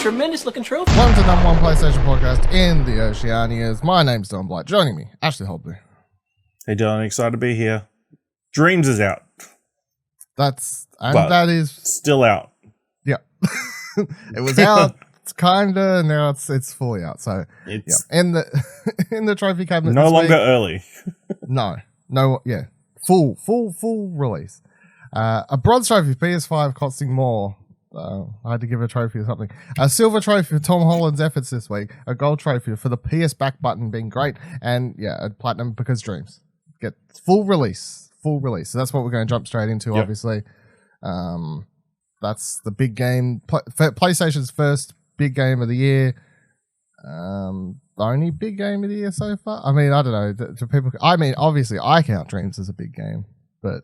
tremendous looking trophy. Welcome to the number one PlayStation podcast in the Oceanias. My name's Don Blight. Joining me, Ashley Holby. Hey Dylan, excited to be here. Dreams is out. That is still out. Yeah. It was out, it's kinda, and now it's fully out. So It's in the trophy cabinet. no this longer week, early. No, full release. A bronze trophy, PS5 costing more. I had to give a trophy or something. A silver trophy for Tom Holland's efforts this week. A gold trophy for the PS back button being great. And a platinum because Dreams. Get full release. So that's what we're going to jump straight into, obviously. That's the big game. PlayStation's first big game of the year. The only big game of the year so far. I mean, I don't know. Do people? I mean, obviously, I count Dreams as a big game, but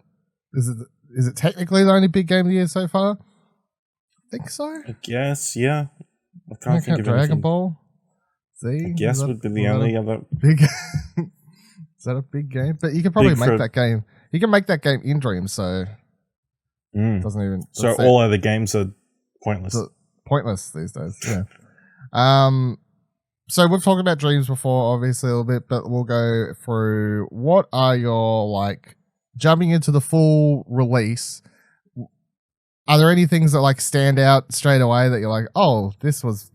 is it technically the only big game of the year so far? I think so. I guess, yeah. I can't think of Dragon anything. Ball. See, I guess would be the only other big. Is that a big game? But you can probably make that game. You can make that game in Dreams, so it doesn't even. So all other games are pointless. Pointless these days. Yeah. So we've talked about Dreams before, obviously a little bit, but we'll go through what are your jumping into the full release. Are there any things that stand out straight away that you're like, oh, this was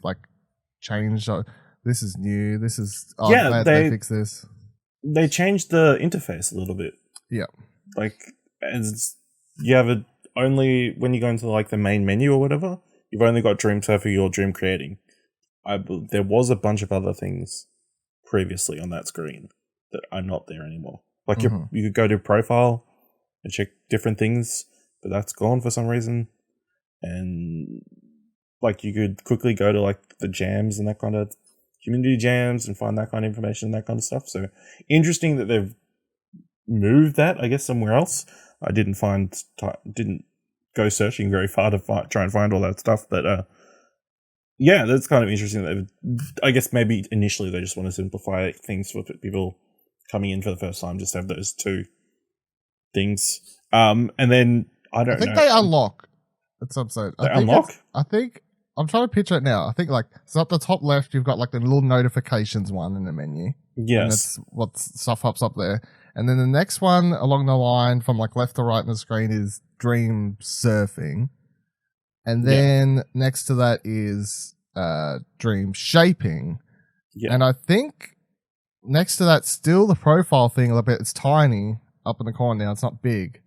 changed, or this is new, this is I'm glad they fixed this. They changed the interface a little bit. Yeah. As you have it only when you go into the main menu or whatever, you've only got Dream Surfing or Dream Creating. There was a bunch of other things previously on that screen that are not there anymore. You could go to profile and check different things, but that's gone for some reason. And you could quickly go to the jams and that kind of community jams and find that kind of information, that kind of stuff. So interesting that they've moved that, I guess, somewhere else. I didn't go searching very far to try and find all that stuff, but that's kind of interesting. That I guess maybe initially they just want to simplify things for people coming in for the first time, just have those two things. And then I think they unlock at some stage. They unlock? I think I'm trying to picture it now. I think so at the top left you've got the little notifications one in the menu. Yes. And that's what stuff pops up there. And then the next one along the line from left to right in the screen is Dream Surfing. And then next to that is Dream Shaping. Yeah. And I think next to that still the profile thing a little bit. It's tiny up in the corner now. It's not big.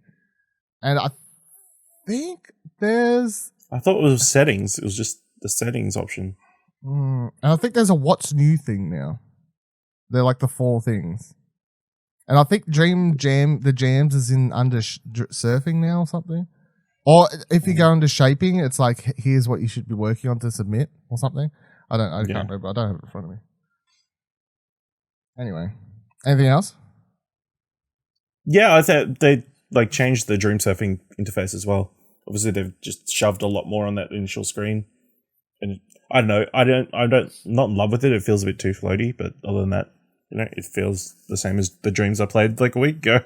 And I think I thought it was settings. It was just the settings option. And I think there's a what's new thing now. They're the four things. And I think the jams is in under surfing now or something. Or if you go into shaping, it's here's what you should be working on to submit or something. I can't remember. I don't have it in front of me. Anyway, anything else? Yeah, I thought they changed the Dream Surfing interface as well. Obviously, they've just shoved a lot more on that initial screen, and I don't know. I'm not in love with it. It feels a bit too floaty, but other than that, it feels the same as the Dreams I played a week ago.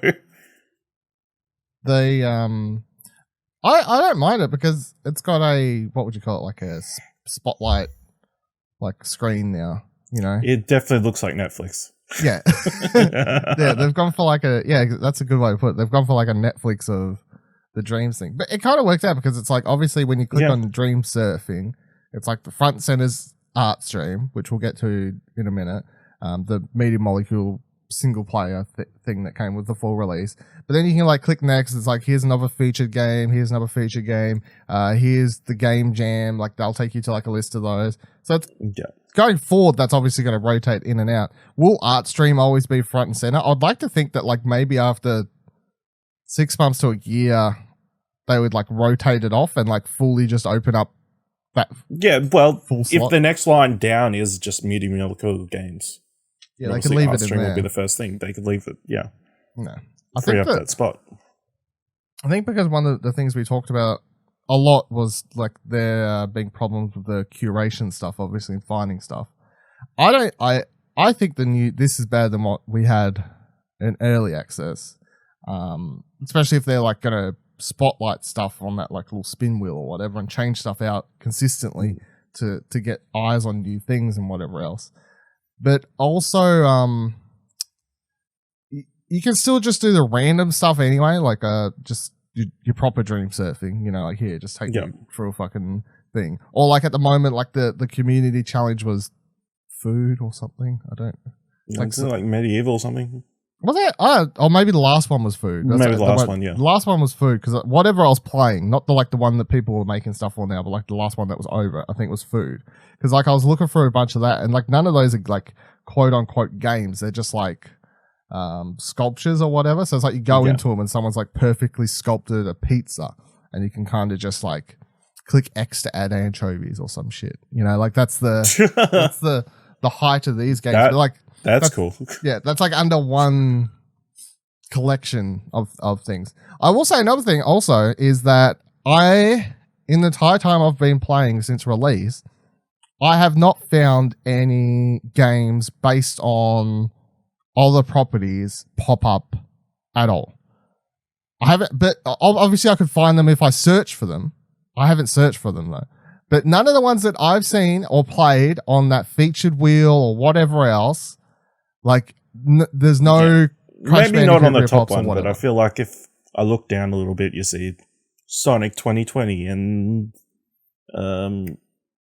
They I don't mind it because it's got a what would you call it a spotlight screen now. It definitely looks like Netflix. Yeah, yeah. They've gone for that's a good way to put it. They've gone for a Netflix of the Dreams thing, but it kind of works out because it's obviously when you click on Dream Surfing, it's the front and center's art stream, which we'll get to in a minute. The Media Molecule single player thing that came with the full release, but then you can click next. It's here's another featured game, here's another featured game, here's the game jam. They'll take you to a list of those. So it's going forward, that's obviously going to rotate in and out. Will art stream always be front and center? I'd like to think that maybe after 6 months to a year they would rotate it off and fully just open up that full slot. If the next line down is just Media Molecule games, they could leave it in there. Would be the first thing they could leave it. Yeah, no, free up that spot. I think because one of the things we talked about a lot was there being problems with the curation stuff, obviously, and finding stuff. I think this is better than what we had in early access, especially if they're gonna spotlight stuff on that little spin wheel or whatever and change stuff out consistently to get eyes on new things and whatever else. But also, you can still just do the random stuff anyway, like just your proper dream surfing, you know, like here, just take you through a fucking thing. Or like at the moment, like the community challenge was food or something. I don't like medieval or something. Was it? Or maybe the last one was food. Maybe the last one, yeah. The last one was food because whatever I was playing, not the one that people were making stuff for now, but like the last one that was over, I think was food. Because like I was looking for a bunch of that, and like none of those are like quote unquote games. They're just like sculptures or whatever. So it's like you go into them and someone's like perfectly sculpted a pizza, and you can kind of just like click X to add anchovies or some shit. You know, like that's the height of these games. That's cool. Yeah, that's like under one collection of things. I will say another thing also is that in the entire time I've been playing since release, I have not found any games based on other properties pop up at all. I haven't, but obviously I could find them if I search for them. I haven't searched for them though. But none of the ones that I've seen or played on that featured wheel or whatever else, like there's no maybe not on the top one, but I feel like if I look down a little bit, you see Sonic 2020 and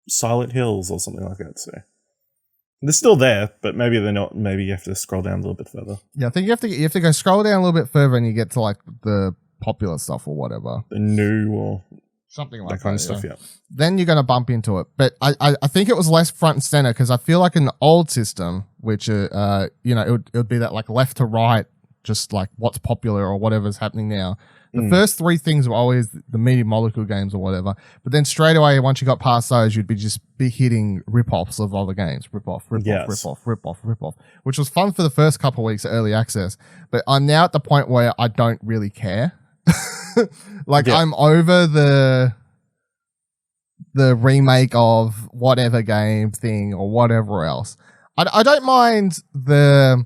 Silent Hills or something like that. So they're still there, but maybe they're not. Maybe you have to scroll down a little bit further. Yeah, I think you have to go scroll down a little bit further, and you get to like the popular stuff or whatever, the new or something like that kind of stuff. Yeah. Then you're going to bump into it, but I think it was less front and center because I feel like in the old system, which you know, it would be that like left to right, just like what's popular or whatever's happening now. The first three things were always the medium molecule games or whatever, but then straight away once you got past those, you'd be hitting rip-offs of other games, rip-off, which was fun for the first couple of weeks of early access. But I'm now at the point where I don't really care. I'm over the remake of whatever game thing or whatever else. I don't mind the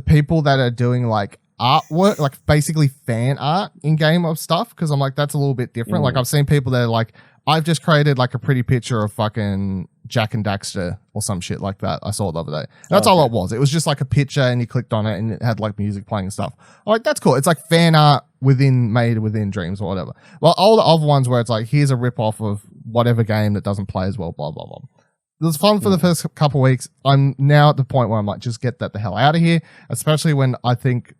people that are doing like artwork, like basically fan art in game of stuff, because I'm like, that's a little bit different. Like I've seen people that are like, I've just created like a pretty picture of fucking Jack and Daxter or some shit like that. I saw it the other day. And that's all it was. It was just like a picture and you clicked on it and it had like music playing and stuff. I'm like, that's cool. It's like fan art made within Dreams or whatever. Well, all the other ones where it's like, here's a rip off of whatever game that doesn't play as well, blah, blah, blah. It was fun for the first couple of weeks. I'm now at the point where I'm like, just get that the hell out of here, especially when I think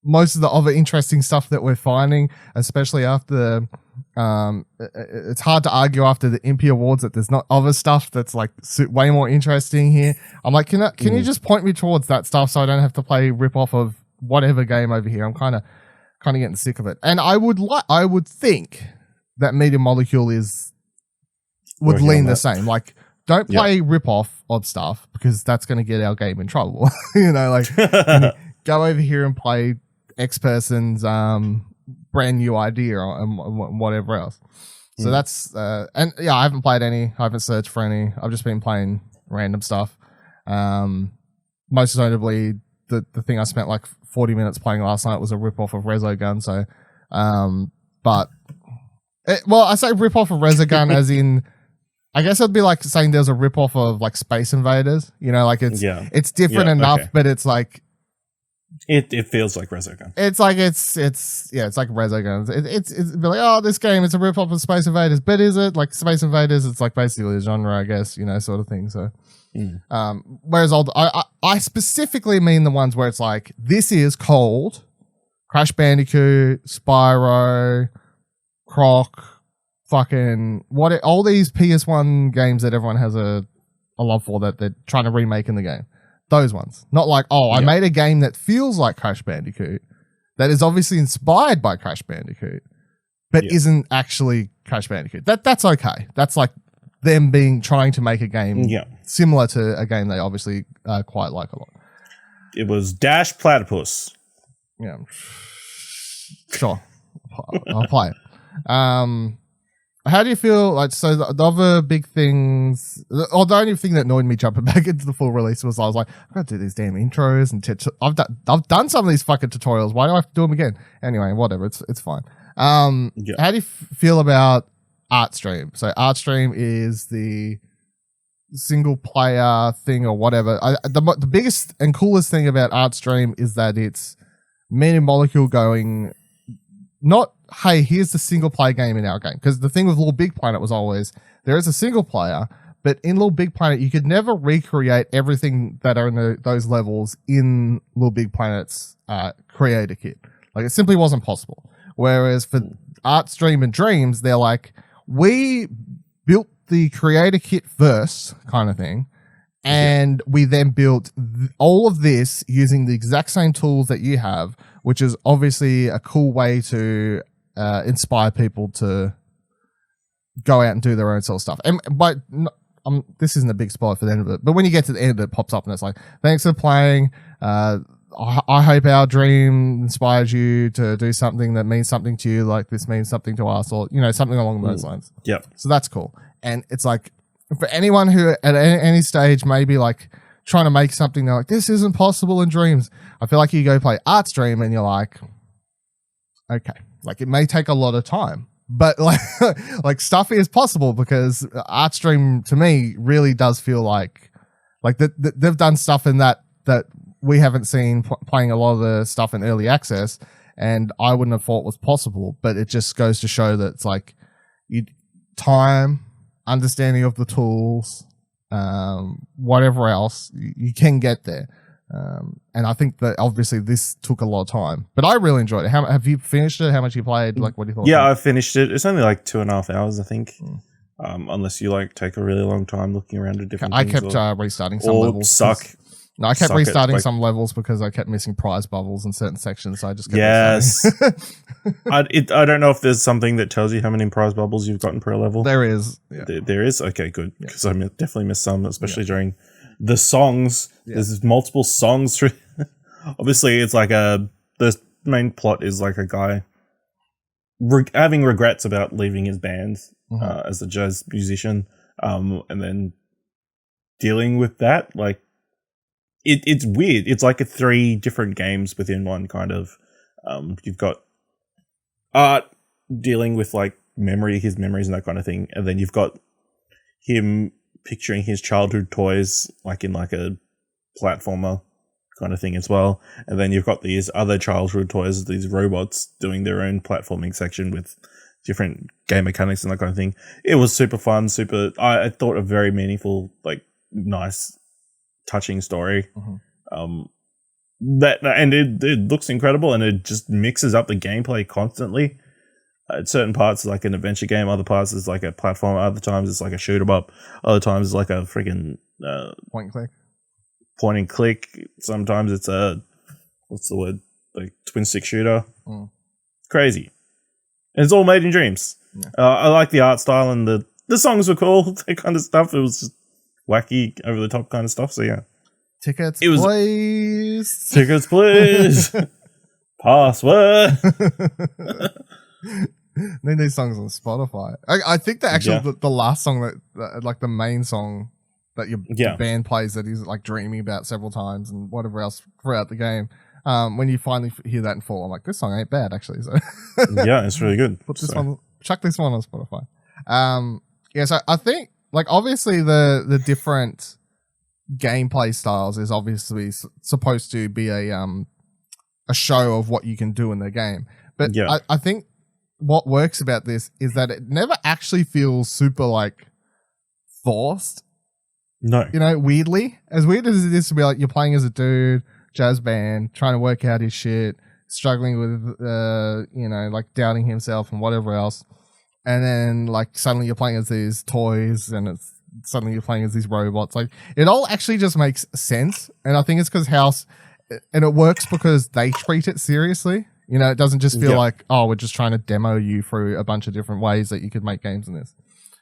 most of the other interesting stuff that we're finding, especially after it's hard to argue after the Impy Awards that there's not other stuff that's like way more interesting here. I'm like, can you just point me towards that stuff so I don't have to play rip off of whatever game over here? I'm kind of getting sick of it. And I would think that Medium Molecule would lean the same. Like, don't play rip off of stuff because that's going to get our game in trouble. You know, like go over here and play X person's brand new idea and whatever else. So that's and yeah, I haven't played any. I haven't searched for any. I've just been playing random stuff. Most notably, the thing I spent like 40 minutes playing last night was a rip off of Resogun. So, I say rip off of Resogun as in, I guess it'd be like saying there's a rip off of like Space Invaders. You know, like it's different enough, but it's like. It feels like Resogun. It's like it's like Resogun. It's like, oh, this game is a rip off of Space Invaders, but is it like Space Invaders? It's like basically a genre, I guess, you know, sort of thing. So, whereas I specifically mean the ones where it's like this is cold, Crash Bandicoot, Spyro, Croc, fucking all these PS1 games that everyone has a love for that they're trying to remake in the game. Those ones. Not like, I made a game that feels like Crash Bandicoot, that is obviously inspired by Crash Bandicoot, but isn't actually Crash Bandicoot. That's okay. That's like them trying to make a game similar to a game they obviously quite like a lot. It was Dash Platypus. Yeah. Sure. I'll play it. How do you feel? Like, so the other big things, or the only thing that annoyed me jumping back into the full release was I was like, I've got to do these damn intros and I've done some of these fucking tutorials. Why do I have to do them again? Anyway, whatever. It's fine. How do you feel about ArtStream. So ArtStream is the single player thing or whatever. The biggest and coolest thing about ArtStream is that it's me and Molecule going, not, hey, here's the single player game in our game. Because the thing with Little Big Planet was always, there is a single player, but in Little Big Planet, you could never recreate everything that are in those levels in Little Big Planet's creator kit. Like, it simply wasn't possible. Whereas for ArtStream and Dreams, they're like, we built the creator kit first, kind of thing, and we then built all of this using the exact same tools that you have, which is obviously a cool way to inspire people to go out and do their own sort of stuff. And but this isn't a big spoiler for the end of it, but when you get to the end, it pops up and it's like, thanks for playing. I hope our dream inspires you to do something that means something to you, like this means something to us, or, you know, something along those lines. Yep. So that's cool. And it's like, for anyone who at any stage maybe like trying to make something, they're like, this isn't possible in Dreams, I feel like you go play ArtStream and you're like, okay, like it may take a lot of time, but like stuff is possible, because ArtStream to me really does feel like they've done stuff in that we haven't seen playing a lot of the stuff in early access, and I wouldn't have thought was possible. But it just goes to show that it's like time, understanding of the tools, whatever else, you can get there. And I think that obviously this took a lot of time, but I really enjoyed it. How have you finished it? How much you played? Like, what do you thought? Yeah, I finished it. It's only like 2.5 hours, I think. Unless you like take a really long time looking around at different I things. kept restarting some levels. No, I kept restarting some levels because I kept missing prize bubbles in certain sections, so I just kept restarting. I don't know if there's something that tells you how many prize bubbles you've gotten per level. There is. Yeah. There is? Okay, good. Because I definitely missed some, especially during the songs. Yeah. There's multiple songs through. Obviously, it's like the main plot is like a guy having regrets about leaving his band as a jazz musician, and then dealing with that. Like, it's weird. It's like 3 different games within one, kind of. You've got Art dealing with like his memories and that kind of thing, and then you've got him picturing his childhood toys like in like a platformer kind of thing as well, and then you've got these other childhood toys, these robots doing their own platforming section with different game mechanics and that kind of thing. It was super fun, I thought a very meaningful, like nice, touching story. That and it looks incredible, and it just mixes up the gameplay constantly. At certain parts, it's like an adventure game. Other parts, is like a platform. Other times, it's like a shoot 'em up. Other times, it's like a freaking point and click. Sometimes it's a what's the word, like twin stick shooter. Crazy, and it's all made in Dreams. I like the art style, and the songs were cool. That kind of stuff. It was just wacky, over the top kind of stuff. So yeah, tickets, please. Tickets, please. Password. Need these songs on Spotify. I think the actual the last song that like the main song that your band plays that he's like dreaming about several times and whatever else throughout the game. When you finally hear that in full, I'm like, this song ain't bad actually. So yeah, it's really good. Chuck this one on Spotify. So I think like obviously the different gameplay styles is obviously supposed to be a show of what you can do in the game, but I think what works about this is that it never actually feels super like forced. No, you know, weirdly, as weird as it is to be like you're playing as a dude, jazz band, trying to work out his shit, struggling with you know, like doubting himself and whatever else, and then like suddenly you're playing as these toys, and suddenly you're playing as these robots. Like it all actually just makes sense, and I think it's because House, and it works because they treat it seriously. You know, it doesn't just feel like, oh, we're just trying to demo you through a bunch of different ways that you could make games in this.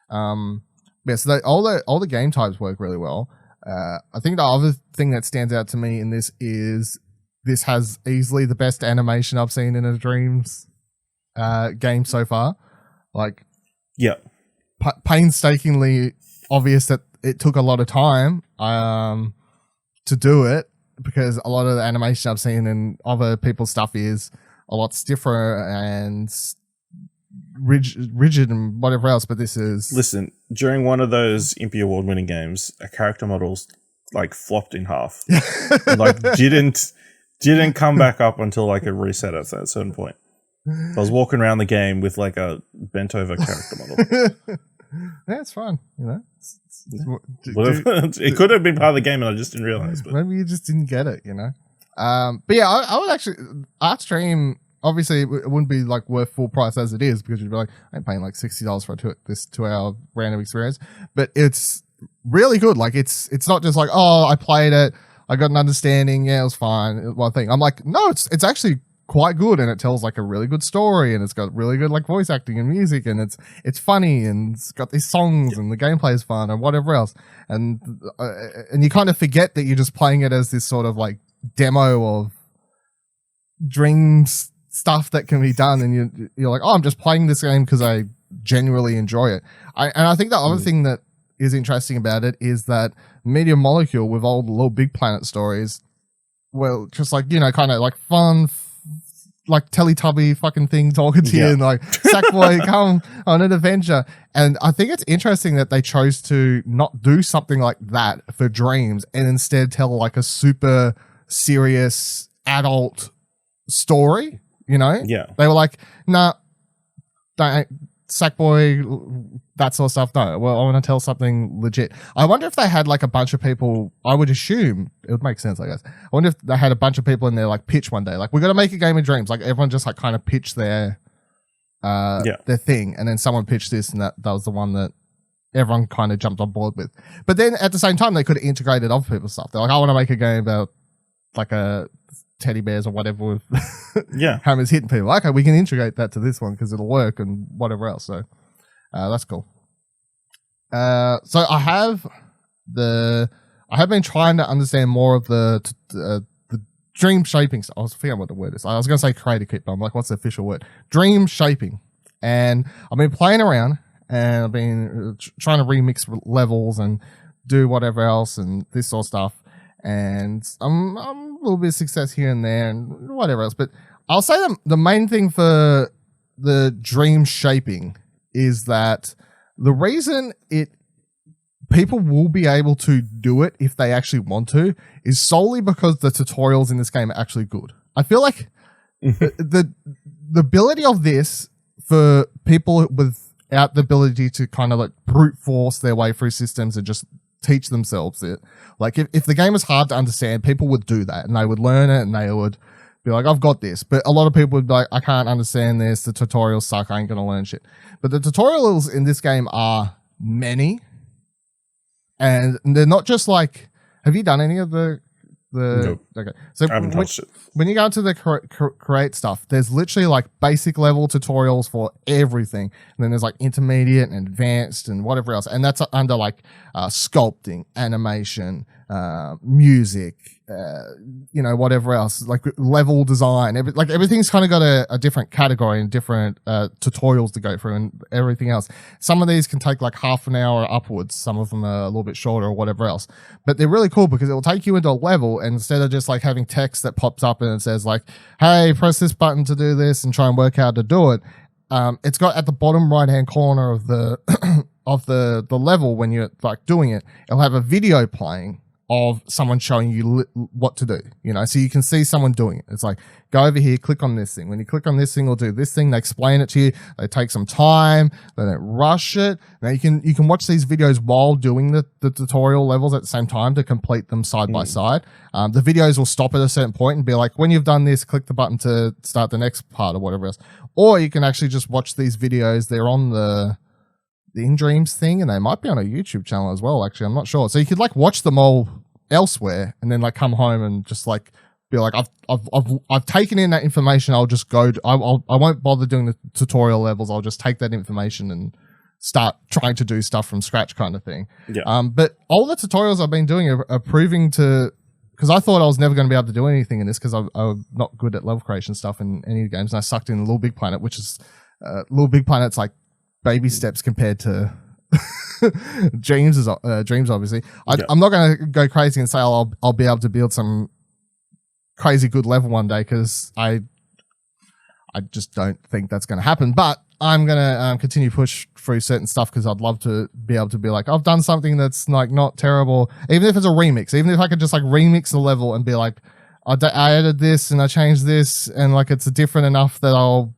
So all the game types work really well. I think the other thing that stands out to me in this is this has easily the best animation I've seen in a Dreams game so far. Like, painstakingly obvious that it took a lot of time to do it, because a lot of the animation I've seen in other people's stuff is a lot stiffer and rigid and whatever else, but this is... Listen, during one of those Impy Award-winning games, a character model's like flopped in half. And, like didn't come back up until like a reset at a certain point. I was walking around the game with like a bent over character model. Yeah, it's fun, you know. It could have been part of the game and I just didn't realize. But. Maybe you just didn't get it, you know. But yeah, I would actually Art Stream. Obviously, it wouldn't be like worth full price as it is because you'd be like, I'm paying like $60 for this 2-hour random experience. But it's really good. Like it's not just like, oh, I played it, I got an understanding, yeah, it was fine, one thing. I'm like, no, it's actually quite good, and it tells like a really good story, and it's got really good like voice acting and music, and it's funny, and it's got these songs, and the gameplay is fun, and whatever else. And you kind of forget that you're just playing it as this sort of like demo of dreams stuff that can be done, and you're like, oh, I'm just playing this game because I genuinely enjoy it. And I think the other thing that is interesting about it is that Media Molecule, with all the Little Big Planet stories, well, just like, you know, kind of like fun, like Teletubby fucking thing talking to you, and like, Sackboy, come on an adventure. And I think it's interesting that they chose to not do something like that for Dreams and instead tell like a super serious adult story, you know? Yeah. They were like, nah, don't, Sackboy, that sort of stuff. No, well, I want to tell something legit. I wonder if they had like a bunch of people, I would assume, it would make sense, I guess. I wonder if they had a bunch of people in there like pitch one day, like, we're going to make a game of Dreams. Like everyone just like kind of pitched their thing. And then someone pitched this, and that was the one that everyone kind of jumped on board with. But then at the same time, they could have integrated other people's stuff. They're like, I want to make a game about like a teddy bears or whatever with hammers hitting people. Okay, we can integrate that to this one because it'll work and whatever else. So that's cool. So I have been trying to understand more of the dream shaping. I was forgetting what the word is. I was going to say creative kit, but I'm like, what's the official word? Dream shaping. And I've been playing around, and I've been trying to remix levels and do whatever else and this sort of stuff. And I'm a little bit of success here and there and whatever else. But I'll say the main thing for the dream shaping is that the reason people will be able to do it if they actually want to is solely because the tutorials in this game are actually good. I feel like the ability of this for people without the ability to kind of like brute force their way through systems and just teach themselves it. Like if the game is hard to understand, people would do that and they would learn it and they would be like, I've got this. But a lot of people would be like, I can't understand this. The tutorials suck. I ain't going to learn shit. But the tutorials in this game are many. And they're not just like, have you done any of the Nope. Okay. So I haven't touched it. When you go into the create stuff, there's literally like basic level tutorials for everything. And then there's like intermediate and advanced and whatever else. And that's under like sculpting, animation, music, you know, whatever else, like level design, everything's kind of got a different category and different tutorials to go through and everything else. Some of these can take like half an hour upwards. Some of them are a little bit shorter or whatever else, but they're really cool because it will take you into a level, and instead of just like having text that pops up and it says like, hey, press this button to do this and try and work out how to do it. It's got at the bottom right hand corner of the of the level, when you're like doing it, it'll have a video playing of someone showing you what to do, you know, so you can see someone doing it. It's like, go over here, click on this thing. When you click on this thing, it'll do this thing. They explain it to you. They take some time. They don't rush it. Now you can watch these videos while doing the tutorial levels at the same time to complete them side by side. The videos will stop at a certain point and be like, when you've done this, click the button to start the next part or whatever else. Or you can actually just watch these videos. They're on the In Dreams thing, and they might be on a YouTube channel as well, actually. I'm not sure. So you could like watch them all elsewhere and then like come home and just like be like, I've taken in that information. I'll just go I won't bother doing the tutorial levels. I'll just take that information and start trying to do stuff from scratch, kind of thing. But all the tutorials I've been doing are proving to, because I thought I was never going to be able to do anything in this because I'm not good at level creation stuff in any of the games, and I sucked in Little Big Planet, which is Little Big Planet's like baby steps compared to Dreams, obviously. I'm not going to go crazy and say I'll be able to build some crazy good level one day, because I just don't think that's going to happen. But I'm gonna continue push through certain stuff because I'd love to be able to be like, I've done something that's like not terrible, even if it's a remix, even if I could just like remix the level and be like, I added this and I changed this and like it's different enough that I'll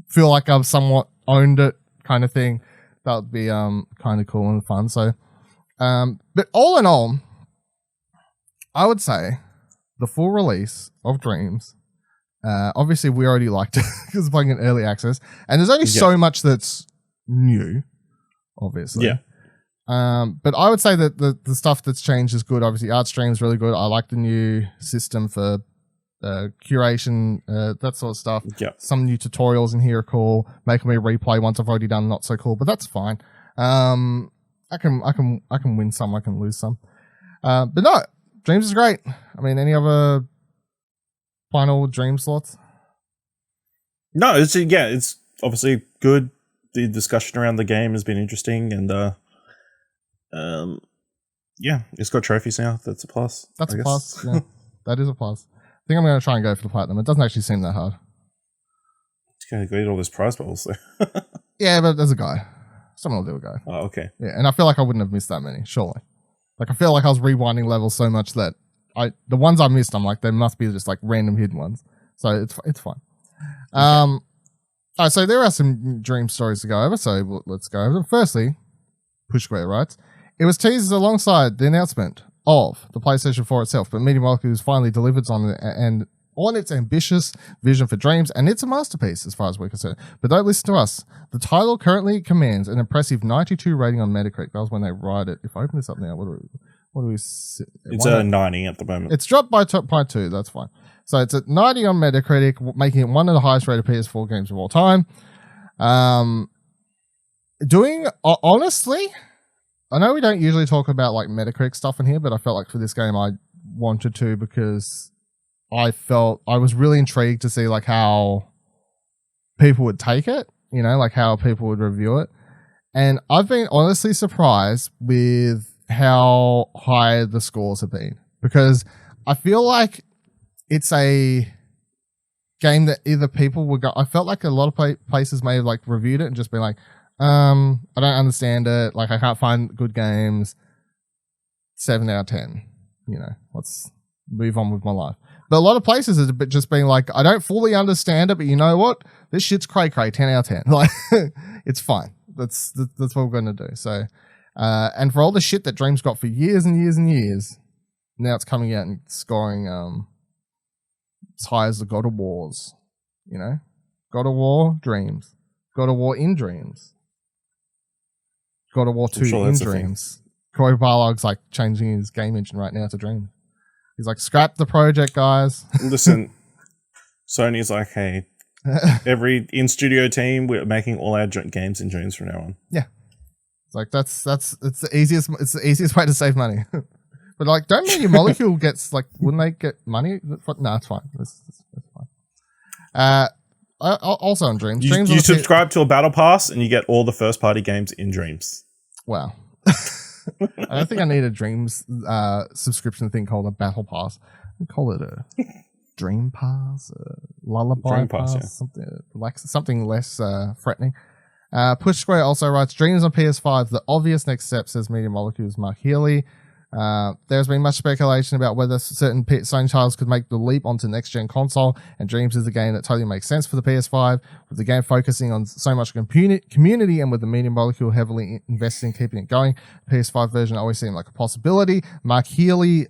feel like I've somewhat owned it, kind of thing. That would be kind of cool and fun. So, but all in all, I would say the full release of Dreams. Obviously, we already liked it because playing in early access, and there's only so much that's new, obviously. Yeah. But I would say that the stuff that's changed is good. Obviously, art stream is really good. I like the new system for curation, that sort of stuff. Yeah. Some new tutorials in here are cool. Making me replay once I've already done not so cool, but that's fine. I can win some, I can lose some. But no, Dreams is great. I mean, any other final Dreams thoughts? No, it's obviously good. The discussion around the game has been interesting, and it's got trophies now. That's a plus. That's a plus. Yeah, that is a plus. I think I'm going to try and go for the platinum. It doesn't actually seem that hard. It's going to get all those prize bubbles there. Yeah, but there's a guy. Someone will do a go. Oh, okay. Yeah, and I feel like I wouldn't have missed that many, surely. Like, I feel like I was rewinding levels so much that the ones I missed, I'm like, there must be just like random hidden ones. So it's fine. Okay. All right, so there are some Dream stories to go over, so let's go over them. Firstly, Push Square writes, it was teased alongside the announcement of the PlayStation 4 itself, but Media Molecules finally delivered on its ambitious vision for Dreams, and it's a masterpiece as far as we're concerned. But don't listen to us. The title currently commands an impressive 92 rating on Metacritic. That was when they write it. If I open this up now, what do we see? It's a 90 at the moment. It's dropped by 2. That's fine. So it's at 90 on Metacritic, making it one of the highest rated PS4 games of all time. Honestly, I know we don't usually talk about like Metacritic stuff in here, but I felt like for this game I wanted to because I felt I was really intrigued to see like how people would take it, you know, like how people would review it. And I've been honestly surprised with how high the scores have been because I feel like it's a game that either people would go, I felt like a lot of places may have like reviewed it and just been like, I don't understand it. Like I can't find good games. 7 out of 10, you know, let's move on with my life. But a lot of places have just been like, I don't fully understand it, but you know what? This shit's cray, 10 out of 10. Like, it's fine. That's what we're going to do. So, and for all the shit that Dreams got for years and years and years, now it's coming out and scoring as high as the God of Wars. You know? God of War, Dreams. God of War in Dreams. God of War 2 in Dreams. Corey Barlog's like changing his game engine right now to Dreams. He's like, scrap the project, guys. Listen, Sony's like, hey, every in-studio team, we're making all our games in Dreams from now on. Yeah. It's like, it's the easiest way to save money. But like, don't Media Molecule gets like, wouldn't they get money? No, it's fine. That's fine. Also on Dreams. You subscribe to a battle pass and you get all the first-party games in Dreams. Wow. I don't think I need a Dreams subscription thing called a battle pass. I call it a Dream Pass, a Lullaby Dream Pass, yeah. something less threatening. Push Square also writes, Dreams on PS5, the obvious next step, says Media Molecules' Mark Healey. There's been much speculation about whether certain Sony titles could make the leap onto next-gen console, and Dreams is a game that totally makes sense for the PS5, with the game focusing on so much community and with the Media Molecule heavily investing in keeping it going. The PS5 version always seemed like a possibility. Mark Healey,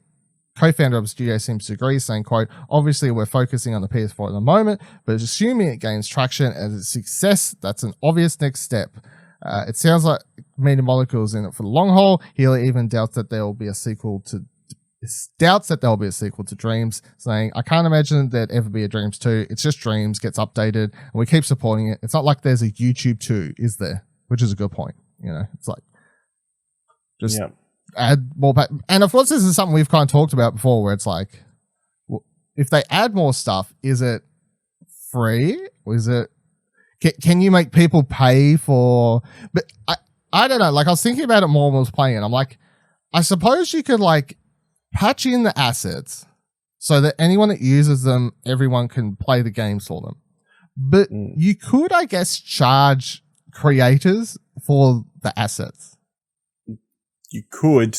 co-founder of the studio, seems to agree, saying, quote, obviously we're focusing on the PS4 at the moment, but assuming it gains traction as a success, that's an obvious next step. It sounds like Media Molecules in it for the long haul. Healey even doubts that there will be a sequel to Dreams, saying, I can't imagine there'd ever be a Dreams 2. It's just Dreams, gets updated, and we keep supporting it. It's not like there's a YouTube 2, is there? Which is a good point. You know, it's like, just add more. And of course, this is something we've kind of talked about before, where it's like, well, if they add more stuff, is it free? Or is it, can you make people pay for, but I don't know, like I was thinking about it more when I was playing it. I'm like, I suppose you could like patch in the assets so that anyone that uses them, everyone can play the games for them. But you could, I guess, charge creators for the assets. You could.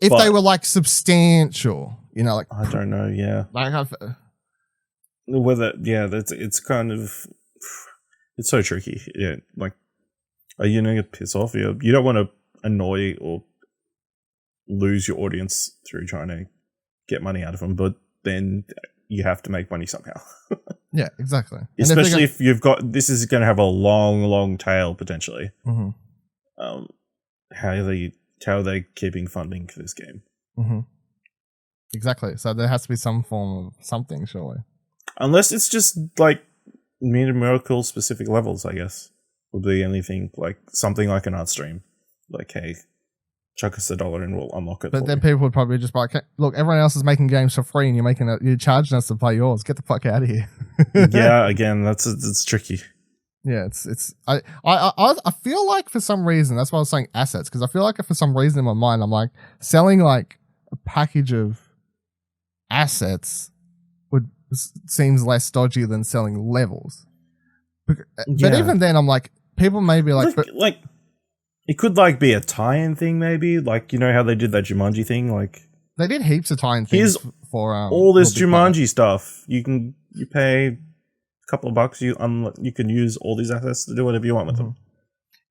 If they were like substantial, you know, like. I don't know, yeah. Like Whether, yeah, it's kind of. It's so tricky. Yeah, like, are you going to get pissed off? You don't want to annoy or lose your audience through trying to get money out of them, but then you have to make money somehow. Yeah, exactly. Especially if you've got, this is going to have a long tail potentially. Mm-hmm. How are they keeping funding for this game? Mm-hmm. Exactly. So there has to be some form of something, surely. Unless it's just like Miracle specific levels, I guess, would be anything like something like an art stream. Like, hey, chuck us $1 and we'll unlock it. But then people would probably just be like, look, everyone else is making games for free and you're charging us to play yours. Get the fuck out of here. Yeah, again, it's tricky. Yeah, I feel like for some reason, that's why I was saying assets, because I feel like for some reason in my mind, I'm like selling like a package of assets seems less dodgy than selling levels. But even then, I'm like, people may be like, like it could like be a tie-in thing, maybe. Like, you know how they did that Jumanji thing? Like, they did heaps of tie-in things for all this Jumanji stuff. You pay a couple of bucks, you can use all these assets to do whatever you want with them.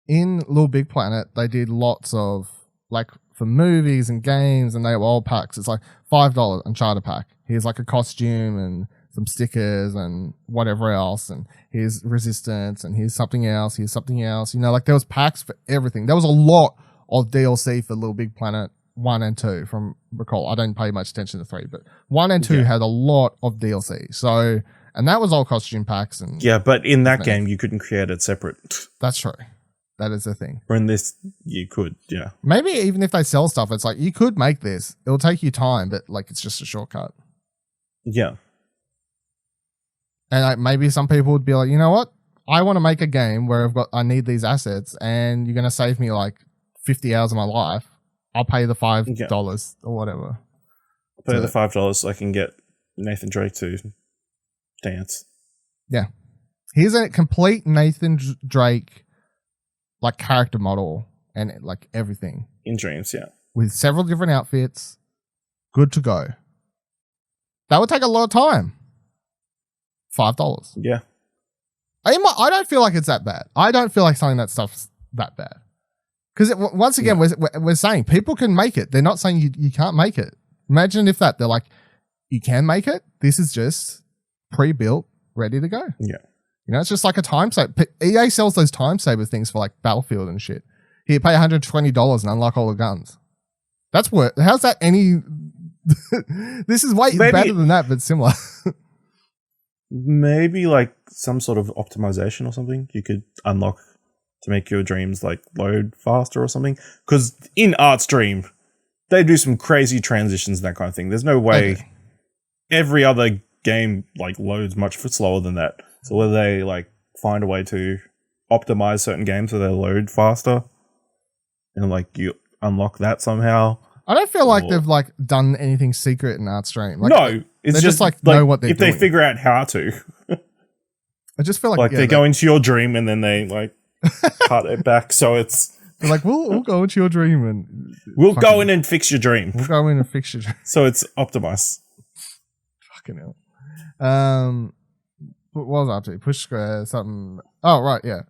In Little Big Planet, they did lots of like for movies and games, and they were all packs. It's like $5 Uncharted pack. Here's like a costume and some stickers and whatever else, and here's Resistance, and here's something else. You know, like there was packs for everything. There was a lot of DLC for Little Big Planet 1 and 2 from recall. I don't pay much attention to 3, but 1 and 2 had a lot of DLC. So, and that was all costume packs and but in that game you couldn't create it separate. That's true. That is the thing. Or in this, you could, yeah. Maybe even if they sell stuff, it's like you could make this. It'll take you time, but like it's just a shortcut. Yeah. And like maybe some people would be like, you know what? I want to make a game where I need these assets, and you're going to save me like 50 hours of my life. I'll pay the $5 or whatever. I'll pay the $5 so I can get Nathan Drake to dance. Yeah. Here's a complete Nathan Drake like character model and like everything. In Dreams, yeah. With several different outfits. Good to go. That would take a lot of time. $5. Yeah. I don't feel like it's that bad. I don't feel like selling that stuff's that bad. Because once again, we're saying people can make it. They're not saying you can't make it. Imagine if they're like, you can make it. This is just pre-built, ready to go. Yeah. You know, it's just like a time save. EA sells those time saver things for like Battlefield and shit. Here, pay $120 and unlock all the guns. That's worth. How's that any? This is way better than that, but similar. Maybe like some sort of optimization or something you could unlock to make your dreams like load faster or something. Because in Artstream, they do some crazy transitions and that kind of thing. There's no way every other game like loads much slower than that. So whether they like find a way to optimize certain games so they load faster and like you unlock that somehow. I don't feel like they've like done anything secret in Artstream. Like, no, it's just like know what they're if doing. They figure out how to. I just feel like they go into your dream and then they like cut it back so it's they're like we'll go into your dream and we'll go in and fix your dream. We'll go in and fix your dream. So it's optimized. Fucking hell. What was I up to? Push square something. Oh right, yeah.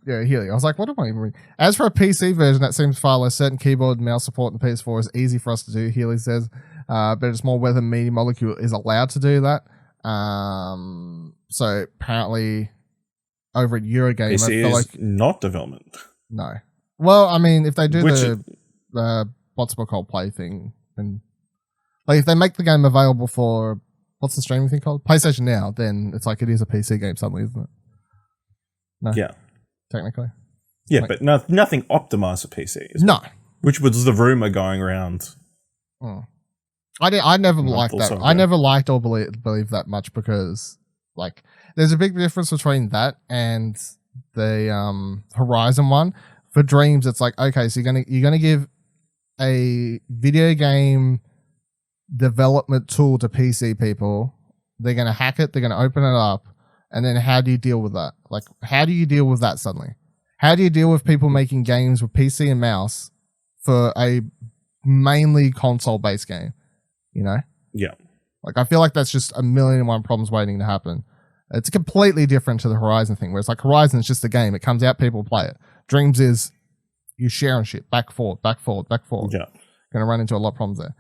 Healey. I was like, what am I even reading? As for a PC version, that seems far less certain. Keyboard and mouse support in the PS4 is easy for us to do. Healey says, but it's more whether Media Molecule is allowed to do that. So apparently, over at Eurogamer, PC is like not development. No. Well, I mean, if they do the what's it called play thing, and like if they make the game available for what's the streaming thing called? PlayStation Now, then it's like it is a PC game suddenly, isn't it? No. Yeah. Technically. Yeah, like, but nothing optimized for PC. No. Which was the rumor going around. I never liked that. I never liked or believed that much because like there's a big difference between that and the Horizon one. For Dreams, it's like, okay, so you're gonna give a video game development tool to PC people. They're gonna hack it, they're gonna open it up, And then how do you deal with that? Like, how do you deal with that suddenly? How do you deal with people making games with PC and mouse for a mainly console-based game? You know? Yeah. Like, I feel like that's just a million and one problems waiting to happen. It's completely different to the Horizon thing, where it's like Horizon is just a game. It comes out, people play it. Dreams is you sharing shit, back, forward. Yeah. Going to run into a lot of problems there.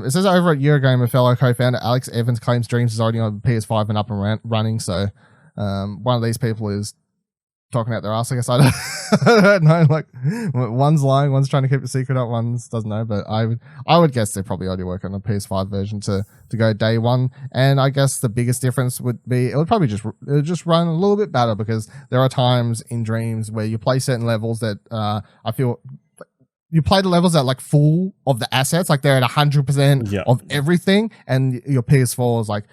It says over at Eurogamer, fellow co-founder Alex Evans claims Dreams is already on PS5 and up and running, so one of these people is talking out their ass. I guess I don't know. Like, one's lying, one's trying to keep a secret up, one doesn't know. But I would guess they're probably already working on a PS5 version to go day one. And I guess the biggest difference would be it would just run a little bit better, because there are times in Dreams where you play certain levels that I feel. You play the levels at like full of the assets, like they're at 100% of everything, and your PS4 is like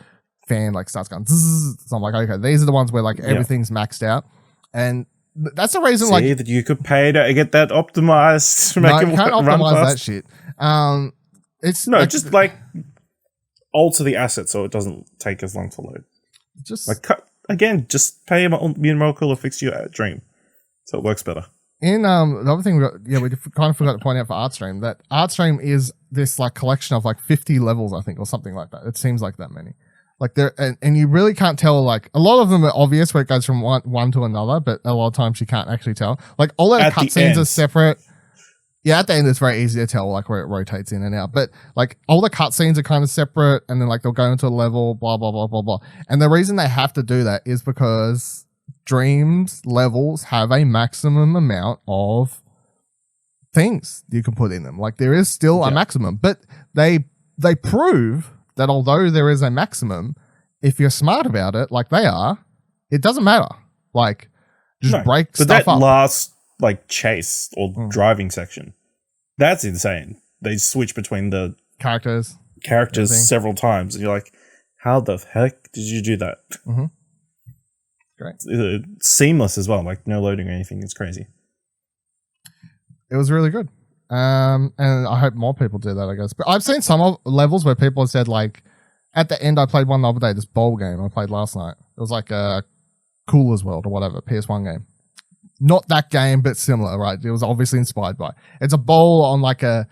fan like starts going zzz. So I'm like, okay, these are the ones where like everything's maxed out, and that's the reason. See, that you could pay to get that optimized. No, you can't optimize that shit. It's no, like, just like alter the asset so it doesn't take as long to load. Just like just pay Miracle to fix your Dream, so it works better. In the other thing we kind of forgot to point out for Artstream, that Artstream is this like collection of like 50 levels, I think, or something like that. It seems like that many. Like there, and you really can't tell. Like a lot of them are obvious where it goes from one to another, but a lot of times you can't actually tell. Like all the cutscenes are separate. Yeah, at the end it's very easy to tell like where it rotates in and out. But like all the cutscenes are kind of separate, and then like they'll go into a level, blah blah blah blah blah. And the reason they have to do that is because Dreams levels have a maximum amount of things you can put in them. Like there is still a maximum, but they prove that although there is a maximum, if you're smart about it, like they are, it doesn't matter. Like just break stuff up. But that last like chase or driving section, that's insane. They switch between the characters several times, and you're like, how the heck did you do that? Mm-hmm. Great. It's seamless as well, like no loading or anything. It's crazy. It was really good. And I hope more people do that, I guess. But I've seen some levels where people have said, like, at the end, I played one the other day, this bowl game I played last night. It was like a Cooler's World or whatever, PS1 game. Not that game, but similar, right? It was obviously inspired by. It's a bowl on like a,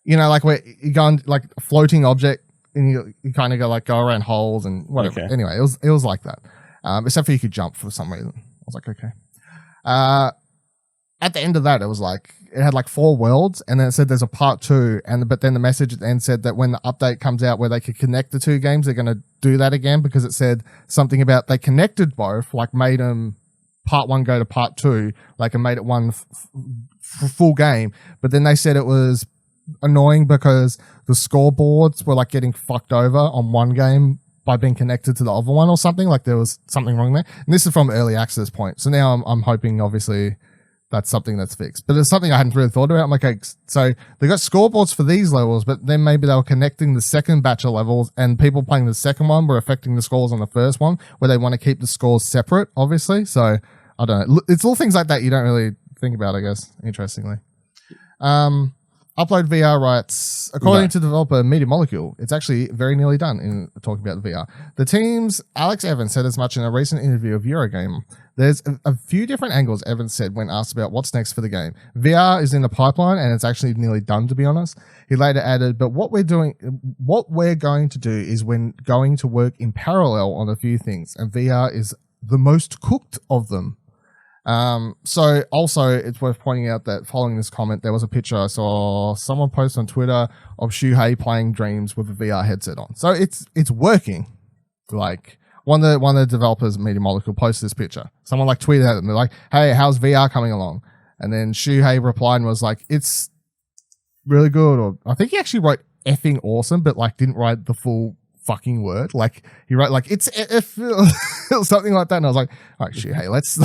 you know, like where you go on like a floating object, and you kind of go around holes and whatever. Okay. Anyway, it was like that. Except for you could jump for some reason. I was like, okay. At the end of that, it was like, it had like 4 worlds, and then it said there's a part 2, but then the message at the end said that when the update comes out where they could connect the 2 games, they're going to do that again, because it said something about they connected both, like made them part 1 go to part 2, like, and made it one full game. But then they said it was annoying because the scoreboards were like getting fucked over on one game by being connected to the other one or something. Like there was something wrong there. And this is from early access point. So now I'm hoping obviously that's something that's fixed. But it's something I hadn't really thought about. I'm like, okay, so they got scoreboards for these levels, but then maybe they were connecting the second batch of levels, and people playing the second one were affecting the scores on the first one, where they want to keep the scores separate, obviously. So I don't know. It's little things like that you don't really think about, I guess, interestingly. Upload VR rights. According to developer Media Molecule, it's actually very nearly done in talking about the VR. The team's Alex Evans said as much in a recent interview of Eurogamer. There's a few different angles Evans said when asked about what's next for the game. VR is in the pipeline and it's actually nearly done, to be honest. He later added, but what we're going to do is we're going to work in parallel on a few things, and VR is the most cooked of them. So also it's worth pointing out that following this comment, there was a picture I saw someone post on Twitter of Healey playing Dreams with a VR headset on. So it's working. Like one of the developers, Media Molecule, posted this picture. Someone like tweeted at them. They're like, "Hey, how's VR coming along?" And then Healey replied and was like, "It's really good." Or I think he actually wrote "effing awesome," but like didn't write the full fucking word. Like he wrote like it something like that. And I was like, "All right, Healey, let's."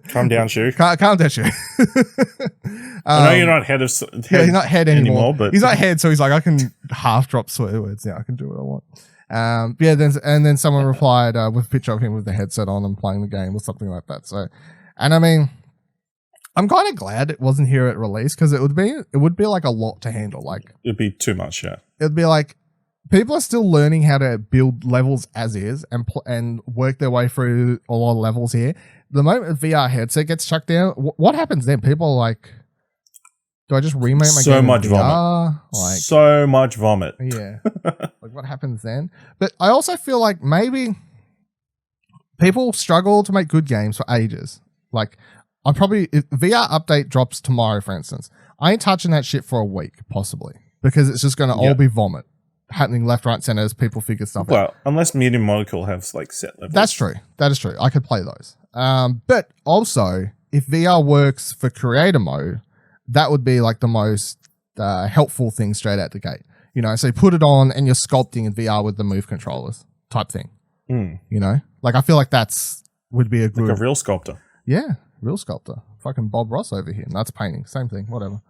Calm down, Shu. Calm down, Shu. I know you're not head of he's not head anymore, but he's not head, so he's like, I can half drop swear words now. I can do what I want. Then someone replied with a picture of him with the headset on and playing the game or something like that. So, and I mean, I'm kind of glad it wasn't here at release, because it would be like a lot to handle. Like it'd be too much. Yeah, it'd be like people are still learning how to build levels as is and work their way through a lot of levels here. The moment a VR headset gets chucked down, what happens then? People are like, do I just remake my so game much in VR? vomit. Like, so much vomit. Yeah. Like, what happens then? But I also feel like maybe people struggle to make good games for ages. Like, if VR update drops tomorrow, for instance, I ain't touching that shit for a week, possibly, because it's just going to all be vomit happening left, right, center as people figure stuff out. Well, unless Medium Molecule has like set levels. That's true. That is true. I could play those. But also, if VR works for creator mode, that would be like the most helpful thing straight out the gate. You know, so you put it on and you're sculpting in VR with the Move controllers type thing. You know, like I feel like would be a good, like a real sculptor. Yeah, real sculptor. Fucking Bob Ross over here. And that's painting. Same thing. Whatever.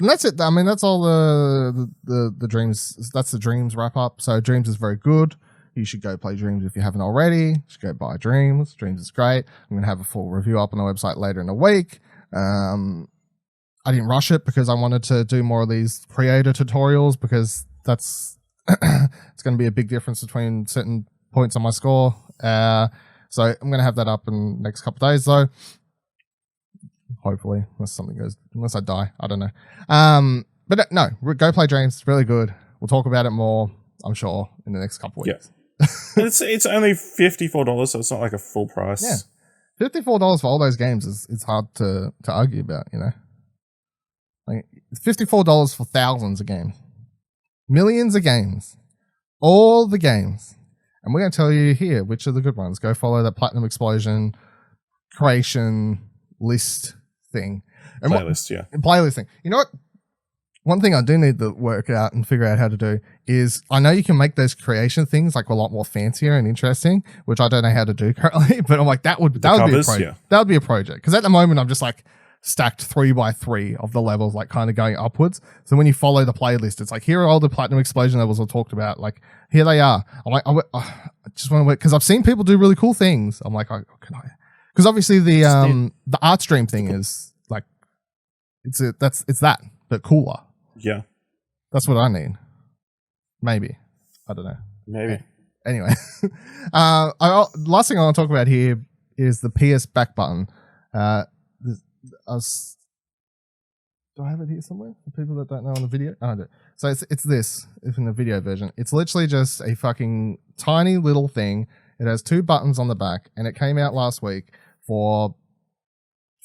And that's it. I mean, that's all the Dreams. That's the Dreams wrap up. So Dreams is very good. You should go play Dreams if you haven't already. You should go buy Dreams. Dreams is great. I'm going to have a full review up on the website later in the week. I didn't rush it because I wanted to do more of these creator tutorials because that's it's going to be a big difference between certain points on my score. So I'm going to have that up in the next couple of days though. Hopefully, unless I die. I don't know. But no, go play Dreams. It's really good. We'll talk about it more, I'm sure, in the next couple of weeks. Yeah. it's only $54, so it's not like a full price. Yeah. $54 for all those games is hard to argue about, you know. Like $54 for thousands of games. Millions of games. All the games. And we're going to tell you here which are the good ones. Go follow that Platinum Explosion creation list thing. And playlist thing. You know what? One thing I do need to work out and figure out how to do is I know you can make those creation things like a lot more fancier and interesting, which I don't know how to do currently, but I'm like, that would be a project. That would be a project. Because at the moment I'm just like stacked 3x3 of the levels, like kind of going upwards. So when you follow the playlist, it's like, here are all the Platinum Explosion levels I talked about. Like, here they are. I'm like, I just want to work because I've seen people do really cool things. I'm like, can I? Because obviously the art stream thing is like, it's that, but cooler. Yeah. That's what I need. Maybe. I don't know. Maybe. Anyway. Last thing I want to talk about here is the PS back button. Do I have it here somewhere for people that don't know on the video? Oh, I do. So it's this, if in the video version. It's literally just a fucking tiny little thing. It has 2 buttons on the back, and it came out last week for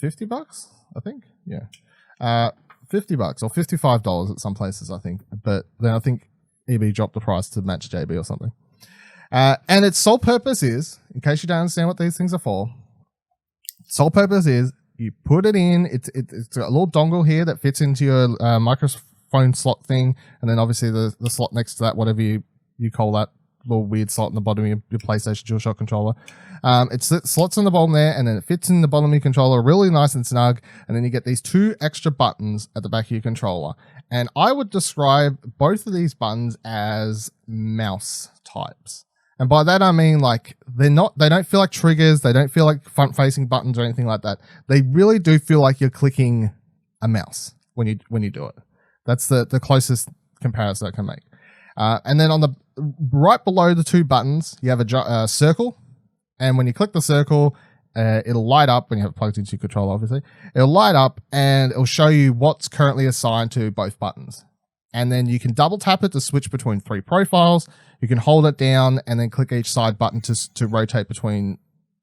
$50, I think. Yeah. $50 or $55 at some places, I think. But then I think EB dropped the price to match JB or something. And its sole purpose is, in case you don't understand what these things are for, sole purpose is you put it in. It's a little dongle here that fits into your microphone slot thing, and then obviously the slot next to that, whatever you call that little weird slot in the bottom of your PlayStation DualShock controller. It slots in the bottom there, and then it fits in the bottom of your controller really nice and snug, and then you get these 2 extra buttons at the back of your controller. And I would describe both of these buttons as mouse types. And by that I mean like they don't feel like triggers, they don't feel like front-facing buttons or anything like that. They really do feel like you're clicking a mouse when you do it. That's the closest comparison I can make. And then on the right below the 2 buttons, you have a circle, and when you click the circle, it'll light up when you have it plugged into your controller. Obviously, it'll light up and it'll show you what's currently assigned to both buttons. And then you can double tap it to switch between 3 profiles. You can hold it down and then click each side button to rotate between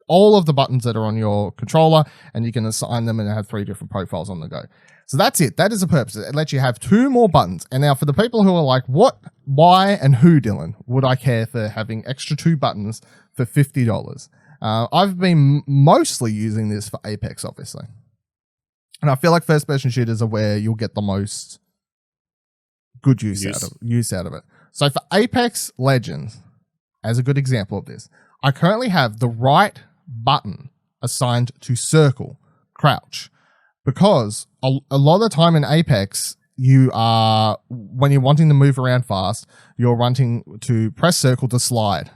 all of the buttons that are on your controller, and you can assign them and have 3 different profiles on the go. So that's it. That is the purpose. It lets you have 2 more buttons. And now for the people who are like, what, why, and who, Dylan, would I care for having extra 2 buttons for $50? I've been mostly using this for Apex, obviously. And I feel like first-person shooters are where you'll get the most good use out of it. So for Apex Legends, as a good example of this, I currently have the right button assigned to circle, crouch, because a lot of the time in Apex, when you're wanting to move around fast, you're wanting to press circle to slide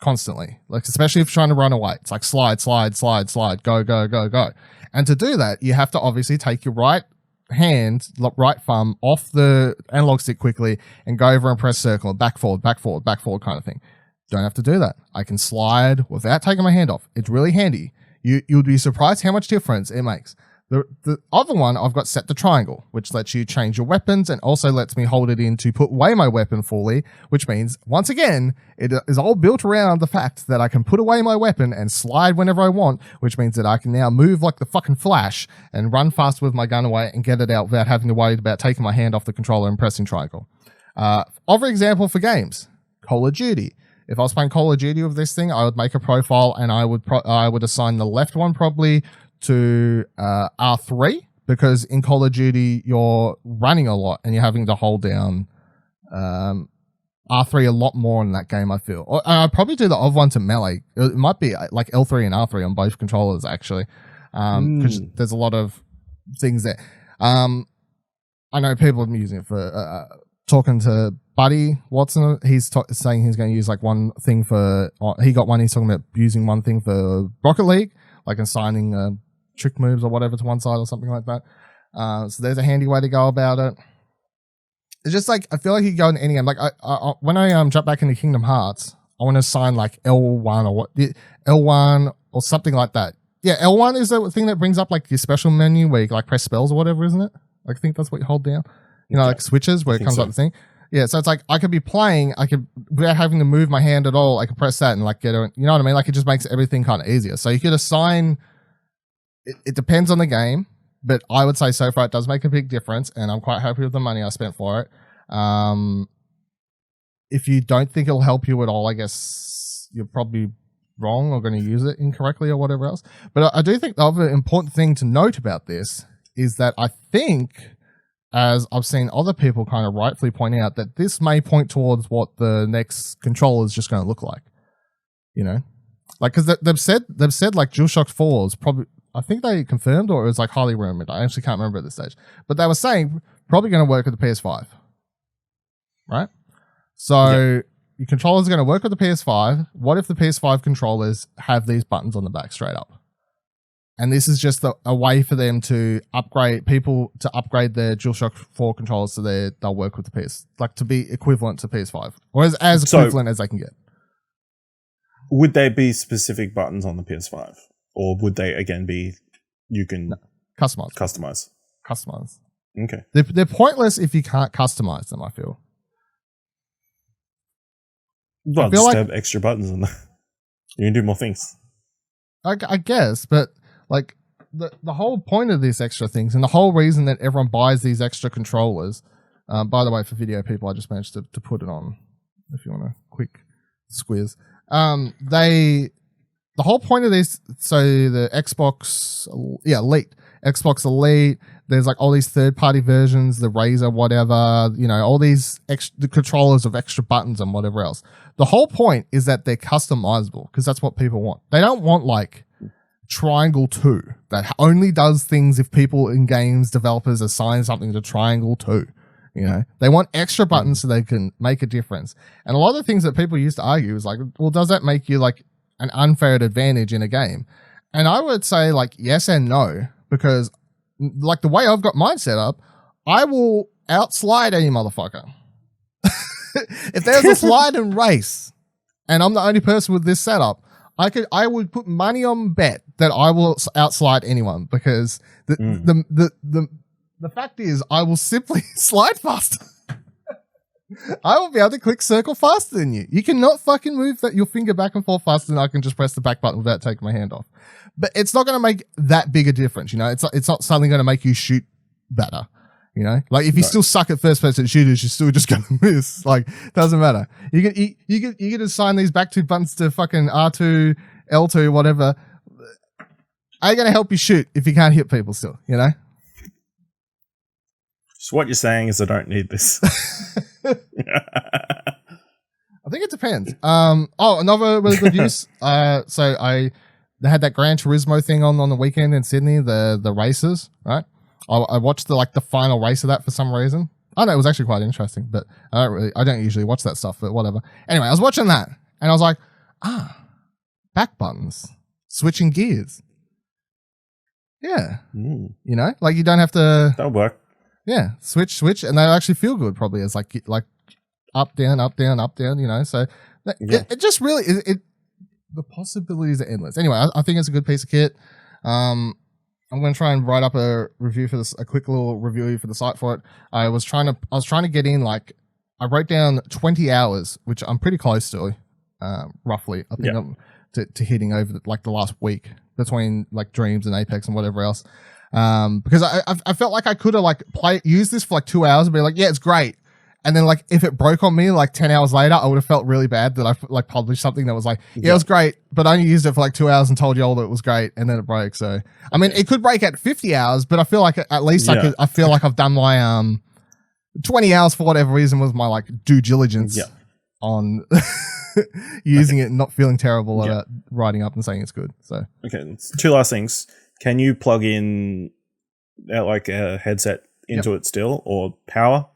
constantly, like especially if you're trying to run away. It's like slide, slide, slide, slide, go, go, go, go. And to do that, you have to obviously take your right hand, right thumb, off the analog stick quickly and go over and press circle, back forward kind of thing. Don't have to do that. I can slide without taking my hand off. It's really handy. You'll be surprised how much difference it makes. The other one, I've got set to triangle, which lets you change your weapons and also lets me hold it in to put away my weapon fully, which means, once again, it is all built around the fact that I can put away my weapon and slide whenever I want, which means that I can now move like the fucking Flash and run fast with my gun away and get it out without having to worry about taking my hand off the controller and pressing triangle. Other example for games, Call of Duty. If I was playing Call of Duty with this thing, I would make a profile and I would assign the left one probably to R3, because in Call of Duty you're running a lot and you're having to hold down R3 a lot more in that game, I feel. Or I'd probably do the other one to melee. It might be like L3 and R3 on both controllers actually, because there's a lot of things there. I know people have been using it for talking to Buddy Watson. He's saying he's going to use like one thing for he got one, he's talking about using one thing for Rocket League, like assigning trick moves or whatever to one side or something like that. So there's a handy way to go about it. It's just like, I feel like you go in any game. Like when I jump back into Kingdom Hearts, I want to assign like L1 or something like that. Yeah, L1 is the thing that brings up like your special menu where you like press spells or whatever, isn't it? Like, I think that's what you hold down. You know, like switches where it comes up the thing. Yeah, so it's like I could be playing, without having to move my hand at all, I could press that and like get it, you know what I mean? Like, it just makes everything kind of easier. So you could assign, it depends on the game, but I would say so far it does make a big difference, and I'm quite happy with the money I spent for it. If you don't think it'll help you at all, I guess you're probably wrong or going to use it incorrectly or whatever else. But I do think the other important thing to note about this is that I think, as I've seen other people kind of rightfully point out, that this may point towards what the next controller is just going to look like. You know, like, because they've said like DualShock 4 is probably, I think they confirmed, or it was like highly rumored. I actually can't remember at this stage, but they were saying probably going to work with the PS5, right? So your controllers are going to work with the PS5. What if the PS5 controllers have these buttons on the back straight up? And this is just a way for them to upgrade their DualShock 4 controllers so they'll work with the PS, like to be equivalent to PS5, or as equivalent as they can get. Would they be specific buttons on the PS5, or would they again be you can customize? Okay, they're pointless if you can't customize them, I feel. Well, just have extra buttons on there. You can do more things. I guess, but like the whole point of these extra things, and the whole reason that everyone buys these extra controllers, by the way, for video people, I just managed to put it on if you want a quick squiz. The whole point of this, so the Xbox Elite, there's like all these third-party versions, the Razer, whatever, you know, all these the controllers of extra buttons and whatever else. The whole point is that they're customizable, because that's what people want. They don't want like Triangle 2 that only does things if people in games developers assign something to Triangle 2. You know, they want extra buttons so they can make a difference. And a lot of the things that people used to argue is like, well, does that make you like an unfair advantage in a game? And I would say like yes and no, because like the way I've got mine set up, I will outslide any motherfucker. If there's a slide and race and I'm the only person with this setup, I would put money on bet that I will outslide anyone, because the fact is I will simply slide faster. I will be able to click circle faster than you. You cannot fucking move your finger back and forth faster than I can just press the back button without taking my hand off. But it's not going to make that big a difference, you know. It's not suddenly going to make you shoot better, you know. Like if you still suck at first person shooters, you're still just going to miss. Like, doesn't matter. You can assign these back two buttons to fucking R2, L2, whatever. Ain't going to help you shoot if you can't hit people still, you know. So what you're saying is I don't need this. I think it depends. Another really good use. They had that Gran Turismo thing on the weekend in Sydney, the races, right? I watched the final race of that for some reason. I know it was actually quite interesting, but I don't usually watch that stuff, but whatever. Anyway, I was watching that and I was like, back buttons, switching gears. Yeah. You know, like you don't have to. That'll work. Yeah, switch, and they actually feel good probably as like up, down, up, down, up, down, you know. So it just really, the possibilities are endless. Anyway, I think it's a good piece of kit. I'm going to try and write up a review for this, a quick little review for the site for it. I was trying to get in, like, I wrote down 20 hours, which I'm pretty close to, roughly. I think I'm to hitting over the last week between like Dreams and Apex and whatever else. Because I felt like I could have like used this for like 2 hours and be like, yeah, it's great. And then like if it broke on me like 10 hours later, I would have felt really bad that I like published something that was like, yeah, it was great, but I only used it for like 2 hours and told you all that it was great, and then it broke. So I mean, it could break at 50 hours, but I feel like at least I feel like I've done my 20 hours for whatever reason was my like due diligence on using it and not feeling terrible about writing up and saying it's good. So okay, two last things. Can you plug in like a headset into it still, or power?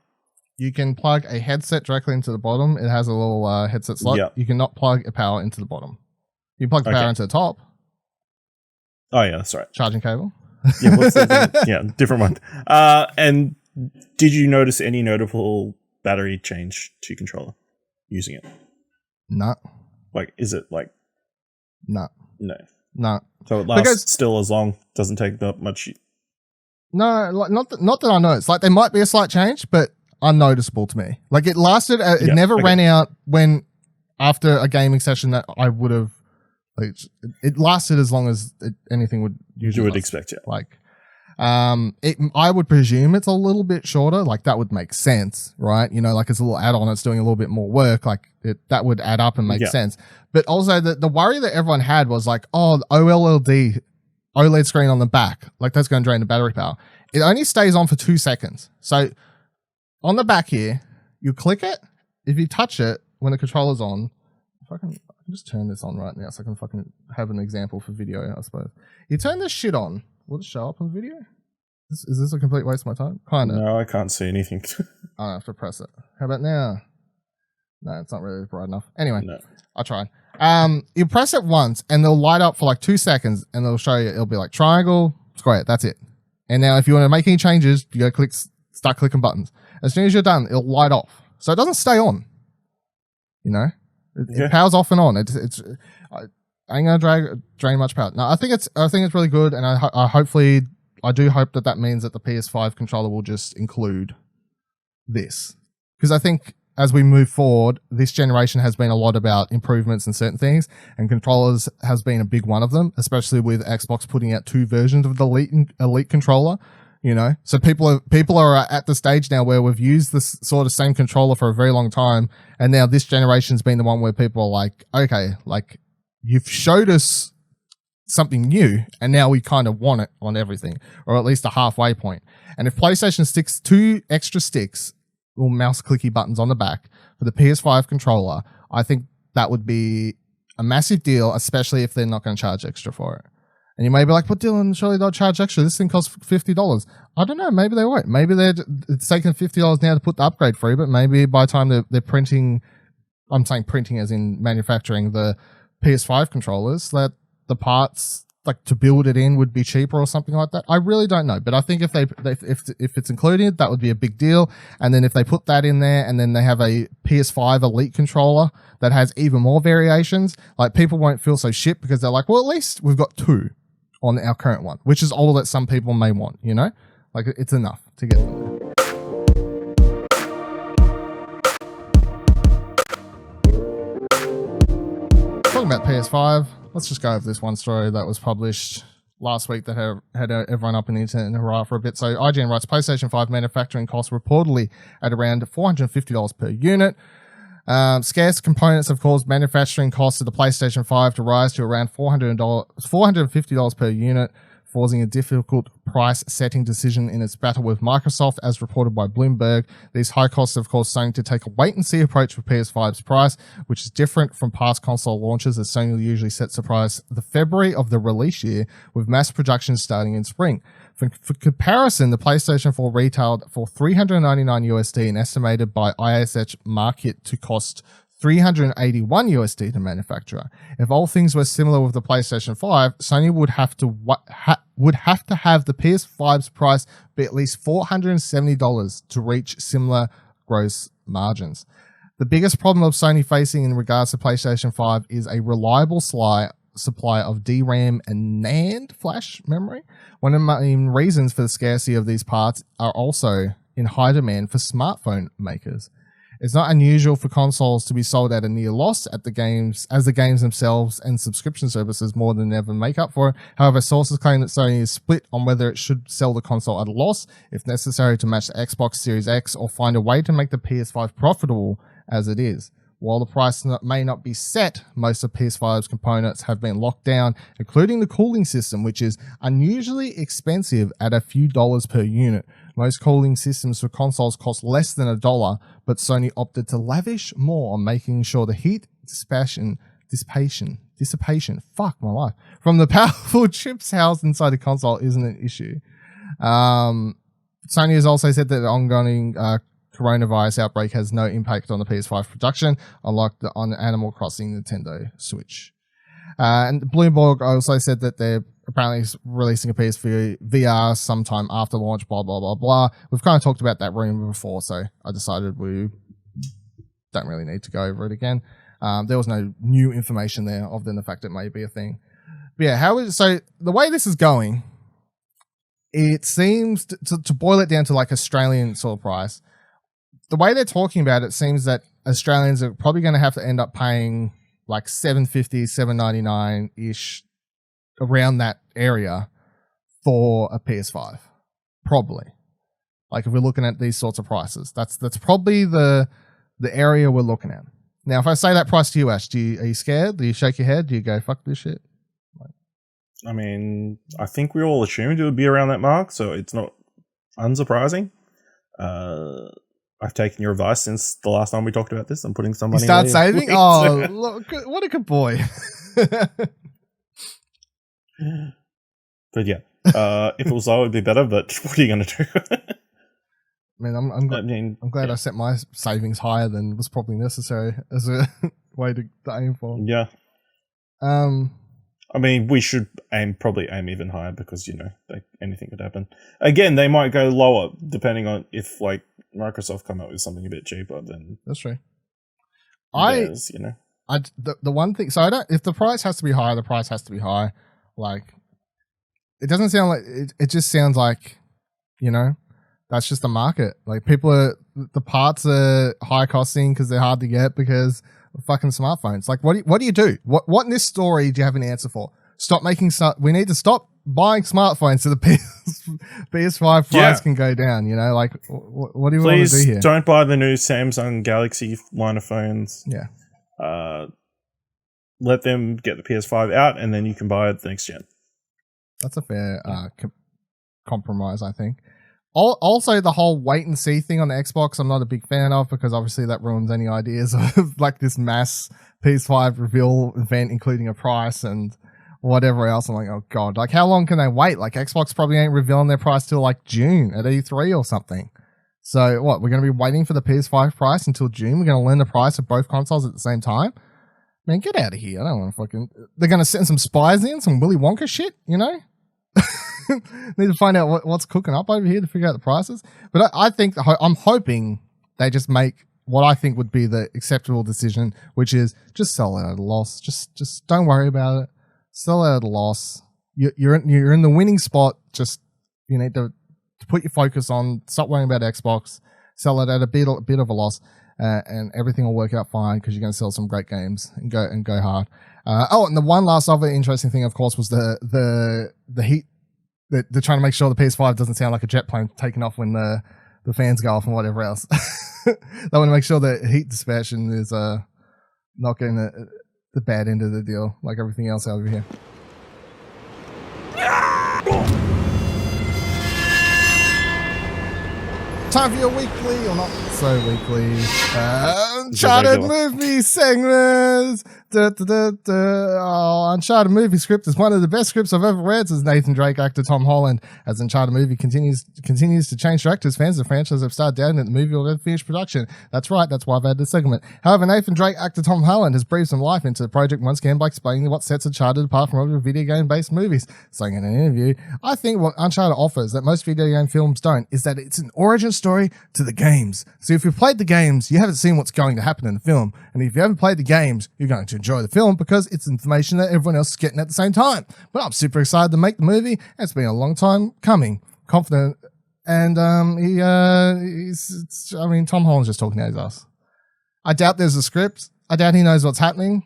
You can plug a headset directly into the bottom. It has a little headset slot. Yep. You cannot plug a power into the bottom. You plug the power into the top. Oh yeah, that's right. Charging cable. Yeah, what's the different one. And did you notice any notable battery change to your controller using it? No. Like, is it like? No. No. So it lasts still as long. Doesn't take that much. No, like not that I noticed. Like there might be a slight change, but unnoticeable to me. Like it lasted. It never ran out when after a gaming session that I would have. Like it lasted as long as anything would usually. You would expect, yeah. Like, I would presume it's a little bit shorter. Like that would make sense, right? You know, like it's a little add-on. It's doing a little bit more work. Like that would add up and make sense. But also the worry that everyone had was like, oh, the OLED screen on the back, like that's going to drain the battery power. It only stays on for 2 seconds. So on the back here, you click it. If you touch it when the controller's on, if I can just turn this on right now so I can fucking have an example for video, I suppose. You turn this shit on. Will it show up on video? Is this a complete waste of my time? Kind of. No, I can't see anything. I have to press it. How about now? No, it's not really bright enough. Anyway, I tried. You press it once and they'll light up for like 2 seconds and they'll show you, it'll be like triangle, square, that's it. And now if you want to make any changes, you go start clicking buttons. As soon as you're done, it'll light off. So it doesn't stay on. You know? It powers off and on. I ain't gonna drain much power. No, I think it's really good, and I do hope that means that the PS5 controller will just include this, because I think as we move forward, this generation has been a lot about improvements in certain things, and controllers has been a big one of them, especially with Xbox putting out 2 versions of the Elite controller. You know, so people are at the stage now where we've used this sort of same controller for a very long time, and now this generation's been the one where people are like, okay, like you've showed us something new, and now we kind of want it on everything, or at least a halfway point. And if PlayStation sticks 2 extra sticks or mouse clicky buttons on the back for the PS5 controller, I think that would be a massive deal, especially if they're not going to charge extra for it. And you may be like, but Dylan, surely they'll charge extra. This thing costs $50. I don't know. Maybe they won't. Maybe it's taking $50 now to put the upgrade through, but maybe by the time they're printing, I'm saying printing as in manufacturing the PS5 controllers, that the parts like to build it in would be cheaper or something like that. I really don't know. But I think if if it's included, that would be a big deal. And then if they put that in there and then they have a PS5 Elite controller that has even more variations, like people won't feel so shit because they're like, well, at least we've got 2 on our current one, which is all that some people may want, you know? Like, it's enough to get them there. Talking about PS5, let's just go over this one story that was published last week that had everyone up in the internet in a hurrah for a bit. So IGN writes, PlayStation 5 manufacturing costs reportedly at around $450 per unit. Scarce components have caused manufacturing costs of the PlayStation 5 to rise to around $450 per unit, forcing a difficult price-setting decision in its battle with Microsoft, as reported by Bloomberg. These high costs have caused Sony to take a wait-and-see approach with PS5's price, which is different from past console launches, as Sony usually sets the price the February of the release year, with mass production starting in spring. For comparison, the PlayStation 4 retailed for $399 USD and estimated by ISH Market to cost $381 USD to manufacturer. If all things were similar with the PlayStation 5, Sony would have to have the PS5's price be at least $470 to reach similar gross margins. The biggest problem of Sony facing in regards to PlayStation 5 is a reliable supply of DRAM and NAND flash memory. One of the main reasons for the scarcity of these parts are also in high demand for smartphone makers. It's not unusual for consoles to be sold at a near loss as the games themselves and subscription services more than ever make up for it. However, sources claim that Sony is split on whether it should sell the console at a loss, if necessary, to match the Xbox Series X, or find a way to make the PS5 profitable as it is. While the price may not be set, most of PS5's components have been locked down, including the cooling system, which is unusually expensive at a few dollars per unit. Most cooling systems for consoles cost less than $1, but Sony opted to lavish more on making sure the heat dissipation, fuck my life, from the powerful chips housed inside the console isn't an issue. Sony has also said that the ongoing coronavirus outbreak has no impact on the PS5 production, unlike on the Animal Crossing Nintendo Switch. And Bloomberg also said that they're apparently releasing a PSVR sometime after launch, blah, blah, blah, blah. We've kind of talked about that rumor before, so I decided we don't really need to go over it again. There was no new information there other than the fact it may be a thing. But yeah, so the way this is going, it seems to boil it down to like Australian sort of price. The way they're talking about it seems that Australians are probably going to have to end up paying like $7.50, $7.99-ish, around that area for a PS5. Probably. Like if we're looking at these sorts of prices. That's probably the area we're looking at. Now, if I say that price to you, Ash, are you scared? Do you shake your head? Do you go, fuck this shit? I mean, I think we all assumed it would be around that mark, so it's not unsurprising. I've taken your advice since the last time we talked about this. I'm putting some money. You start saving? Oh, look, what a good boy. But yeah, if it was low, it'd be better. But what are you going to do? I'm glad I set my savings higher than was probably necessary as a way to aim for. Yeah. I mean, we should probably aim even higher because, anything could happen. Again, they might go lower depending on if, like, Microsoft come up with something a bit cheaper. Then that's true. The one thing, so I don't. If the price has to be high, the price has to be high. Like, it doesn't sound like it. Just sounds like, that's just the market. Like, the parts are high costing because they're hard to get because fucking smartphones. Like, what do you do? What in this story do you have an answer for? Stop making we need to stop buying smartphones so the PS5 price can go down. Like, what do you want to do here? Please don't buy the new Samsung Galaxy line of phones. Yeah. Let them get the PS5 out, and then you can buy it the next gen. That's a fair compromise, I think. Also, the whole wait and see thing on the Xbox, I'm not a big fan of because obviously that ruins any ideas of like this mass PS5 reveal event, including a price and whatever else. I'm like, oh god, like how long can they wait? Like Xbox probably ain't revealing their price till like June at E3 or something. So what? We're going to be waiting for the PS5 price until June. We're going to learn the price of both consoles at the same time. Man, get out of here! I don't want to fucking. They're going to send some spies in, some Willy Wonka shit, Need to find out what's cooking up over here to figure out the prices. But I think I'm hoping they just make what I think would be the acceptable decision, which is just sell it at a loss. Just don't worry about it. Sell it at a loss. You're in the winning spot. Just you need to put your focus on. Stop worrying about Xbox. Sell it at a bit of a loss, and everything will work out fine because you're going to sell some great games and go hard. And the one last other interesting thing, of course, was the heat. They're trying to make sure the PS5 doesn't sound like a jet plane taking off when the fans go off and whatever else. They want to make sure that heat dissipation is not getting the bad end of the deal like everything else over here. Time for your weekly, or not so weekly, Uncharted movie segments. Uncharted movie script is one of the best scripts I've ever read, says Nathan Drake actor Tom Holland. As Uncharted movie continues to change directors, fans of the franchise have started doubting that the movie will ever finish production. That's right, that's why I've had this segment. However, Nathan Drake actor Tom Holland has breathed some life into the project once again by explaining what sets Uncharted apart from other video game-based movies. Saying in an interview, I think what Uncharted offers that most video game films don't is that it's an origin story to the games. So if you've played the games, you haven't seen what's going to happen in the film. And if you haven't played the games, you're going to enjoy the film because it's information that everyone else is getting at the same time. But I'm super excited to make the movie. It's been a long time coming. Confident. And Tom Holland's just talking out his ass. I doubt there's a script. I doubt he knows what's happening.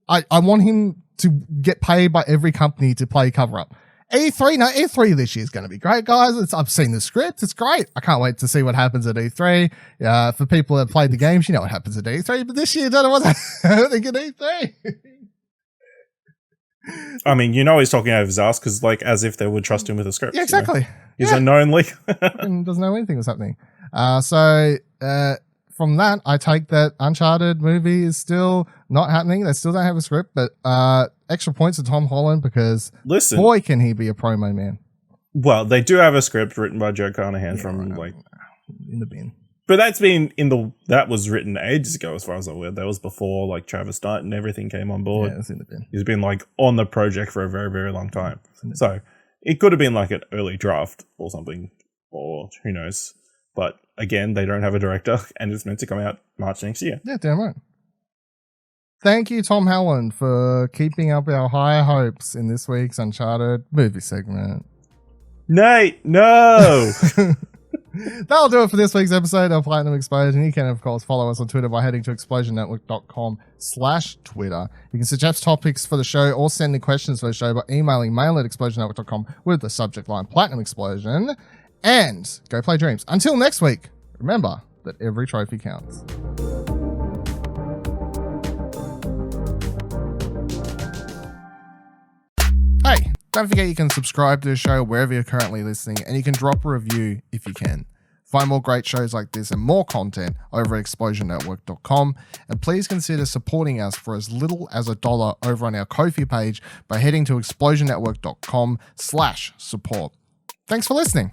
I want him to get paid by every company to play cover-up. E3 this year is going to be great, guys. I've seen the script. It's great. I can't wait to see what happens at E3. For people that played the games, you know what happens at E3, but this year, I don't know what's happening at E3. I mean, you know he's talking out of his ass because, like, as if they would trust him with a script. Yeah, exactly. You know? He's a known leak. And doesn't know anything was happening. From that, I take that Uncharted movie is still not happening. They still don't have a script, but extra points to Tom Holland because boy, can he be a promo man. Well, they do have a script written by Joe Carnahan in the bin. But that was written ages ago, as far as I'm aware. That was before like Travis Knight and everything came on board. Yeah, it's in the bin. He's been like on the project for a very, very long time. So it could have been like an early draft or something, or who knows. But again, they don't have a director, and it's meant to come out March next year. Yeah, damn right. Thank you, Tom Holland, for keeping up our high hopes in this week's Uncharted movie segment. Nate, no! That'll do it for this week's episode of Platinum Explosion. You can, of course, follow us on Twitter by heading to explosionnetwork.com/Twitter. You can suggest topics for the show or send in questions for the show by emailing mail@explosionnetwork.com with the subject line Platinum Explosion. And go play Dreams. Until next week, remember that every trophy counts. Hey, don't forget you can subscribe to the show wherever you're currently listening, and you can drop a review if you can. Find more great shows like this and more content over at explosionnetwork.com, and please consider supporting us for as little as $1 over on our Ko-fi page by heading to explosionnetwork.com/support. Thanks for listening.